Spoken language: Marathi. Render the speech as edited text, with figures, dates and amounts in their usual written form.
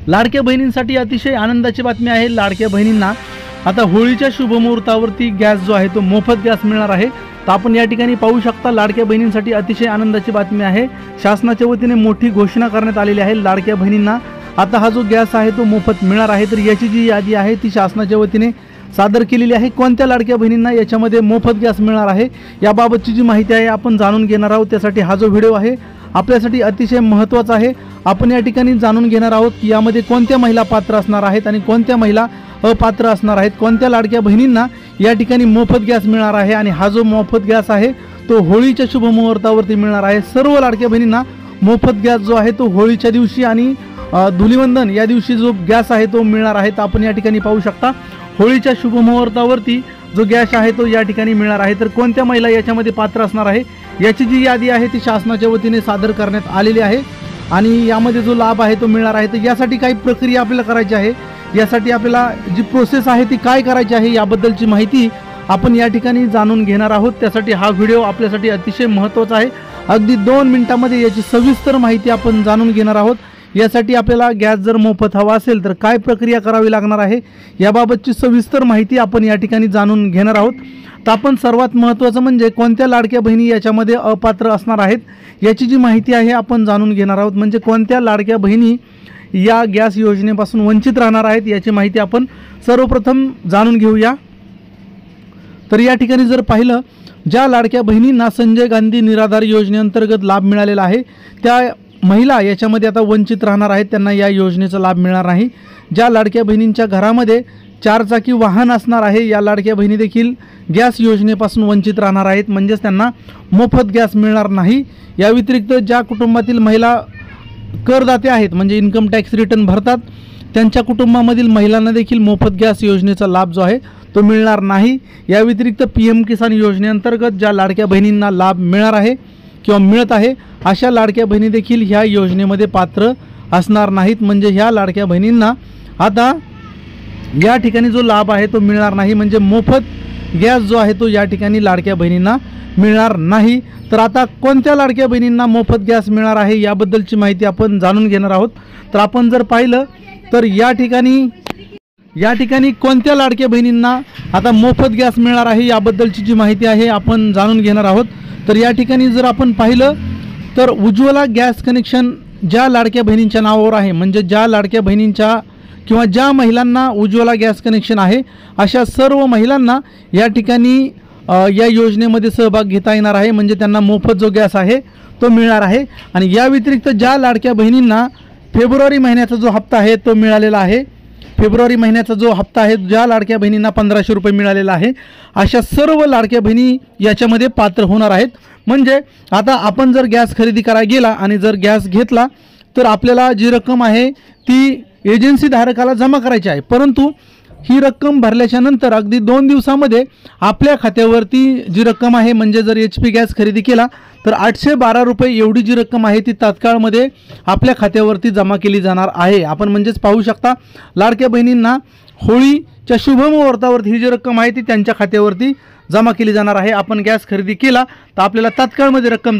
लाडक्या बहिणींसाठी अतिशय आनंदाची बातमी आहे। लाडक्या बहिणींना आता होळीच्या शुभमुहूर्तावरती गॅस जो आहे तो मोफत गॅस मिळणार आहे। तर आपण या ठिकाणी पाहू शकता लाडक्या बहिणींसाठी अतिशय आनंदाची बातमी आहे। शासनाच्या वतीने मोठी घोषणा करण्यात आलेली आहे। लाडक्या बहिणींना आता हा जो गॅस आहे तो मोफत मिळणार आहे। तर याची जी यादी आहे ती शासनाच्या वतीने सादर केलेली आहे। कोणत्या लाडक्या बहिणींना याच्यामध्ये मोफत गॅस मिळणार आहे याबाबतची जी माहिती आहे आपण जाणून घेणार आहोत। त्यासाठी हा जो व्हिडिओ आहे आपल्यासाठी अतिशय महत्त्वाचा आहे। आपण या ठिकाणी जाणून घेणार आहोत की यामध्ये कोणत्या महिला पात्र असणार आहेत आणि कोणत्या महिला अपात्र असणार आहेत, कोणत्या लाडक्या बहिणींना या ठिकाणी मोफत गॅस मिळणार आहे आणि हा जो मोफत गॅस आहे तो होळीच्या शुभमुहूर्तावरती मिळणार आहे। सर्व लाडक्या बहिणींना मोफत गॅस जो आहे तो होळीच्या दिवशी आणि धुलिवंदन या दिवशी जो गॅस आहे तो मिळणार आहे। तर आपण या ठिकाणी पाहू शकता होळीच्या शुभमुहूर्तावरती जो गॅस आहे तो या ठिकाणी मिळणार आहे। तर कोणत्या महिला याच्यामध्ये पात्र असणार आहे याची जी यादी आहे ती शासनाच्या वतीने सादर करण्यात आलेली आहे आणि यामध्ये जो लाभ आहे तो मिळणार आहे। तर यासाठी काही प्रक्रिया आपल्याला करायची आहे, यासाठी आपल्याला जी प्रोसेस आहे ती काय करायची आहे याबद्दलची माहिती आपण या ठिकाणी जाणून घेणार आहोत। त्यासाठी हा व्हिडिओ आपल्यासाठी अतिशय महत्त्वाचा आहे। अगदी 2 मिनिटांमध्ये याची सविस्तर माहिती आपण जाणून घेणार आहोत। यासाठी आपल्याला गॅस जर मोफत हवा असेल तर काय प्रक्रिया करावी लागणार आहे याबाबतची सविस्तर माहिती आपण या ठिकाणी जाणून घेणार आहोत। तर आपण सर्वात महत्त्वाचं म्हणजे कोणत्या लाडक्या बहिणी याच्यामध्ये अपात्र असणार आहेत याची जी माहिती आहे आपण जाणून घेणार आहोत। म्हणजे कोणत्या लाडक्या बहिणी या गॅस योजनेपासून वंचित राहणार आहेत याची माहिती आपण सर्वप्रथम जाणून घेऊया। तर या ठिकाणी जर पाहिलं ज्या लाडक्या बहिणींना संजय गांधी निराधार योजनेअंतर्गत लाभ मिळालेला आहे त्या महिला याच्यामध्ये आता वंचित राहणार आहेत, त्यांना या योजनेचा लाभ मिळणार नाही। ज्या लाडक्या बहिणींच्या घरामध्ये 4 चाकी वाहन असणार आहे या लाडक्या बहिणी देखील गॅस योजनेपासून वंचित राहणार आहेत, म्हणजेच त्यांना मोफत गॅस मिळणार नाही। या व्यतिरिक्त ज्या कुटुंबातील महिला करदाते आहेत म्हणजे इन्कम टॅक्स रिटर्न भरतात त्यांच्या कुटुंबामधील महिलांना देखील मोफत गॅस योजनेचा लाभ जो आहे तो मिळणार नाही। या व्यतिरिक्त PM किसान योजनेअंतर्गत ज्या लाडक्या बहिणींना लाभ मिळणार आहे किंवा मिळत आहे अशा लाडक्या बहिणी देखील ह्या योजनेमध्ये पात्र असणार नाहीत। म्हणजे ह्या लाडक्या बहिणींना आता या ठिकाणी जो लाभ आहे तो मिळणार नाही, म्हणजे मोफत गॅस जो आहे तो या ठिकाणी लाडक्या बहिणींना मिळणार नाही। तर आता कोणत्या लाडक्या बहिणींना मोफत गॅस मिळणार आहे याबद्दलची माहिती आपण जाणून घेणार आहोत। तर आपण जर पाहिलं तर या ठिकाणी कोणत्या लाडक्या बहिणींना आता मोफत गॅस मिळणार आहे याबद्दलची जी माहिती आहे आपण जाणून घेणार आहोत। तर या ठिकाणी जर आपण पाहिलं तर उज्ज्वला गॅस कनेक्शन ज्या लाडक्या बहिणींच्या नावावर आहे, म्हणजे ज्या लाडक्या बहिणींच्या किंवा ज्या महिलांना उज्ज्वला गॅस कनेक्शन आहे अशा सर्व महिलांना या ठिकाणी या योजनेमध्ये सहभाग घेता येणार आहे, म्हणजे त्यांना मोफत जो गॅस आहे तो मिळणार आहे। आणि या व्यतिरिक्त ज्या लाडक्या बहिणींना फेब्रुवारी महिन्याचा जो हप्ता आहे तो मिळालेला आहे, फेब्रुवारी महिन्याचा जो हप्ता आहे ज्या लाडक्या बहिणींना 1500 रुपये मिळालेला आहे अशा सर्व लाडक्या बहिणी याच्यामध्ये पात्र होणार आहेत। म्हणजे आता आपण जर गॅस खरेदी करायला गेला आणि जर गॅस घेतला तर आपल्याला जी रक्कम आहे ती एजन्सी धारकाला जमा करायची आहे, परंतु ही रक्कम भरल्याच्या नंतर अगदी 2 दिवसामध्ये आपल्या खात्यावरती जी रक्कम आहे, म्हणजे जर HP गॅस खरेदी केला तर 812 रुपये एवढी जी रक्कम आहे ती तात्काळमध्ये आपल्या खात्यावरती जमा केली जाणार आहे। आपण म्हणजेच पाहू शकता लाडक्या बहिणींना होळीच्या शुभमुहूर्तावरती ही जी रक्कम आहे ती त्यांच्या खात्यावरती जमा केली जाणार आहे। आपण गॅस खरेदी केला तर आपल्याला तात्काळमध्ये रक्कम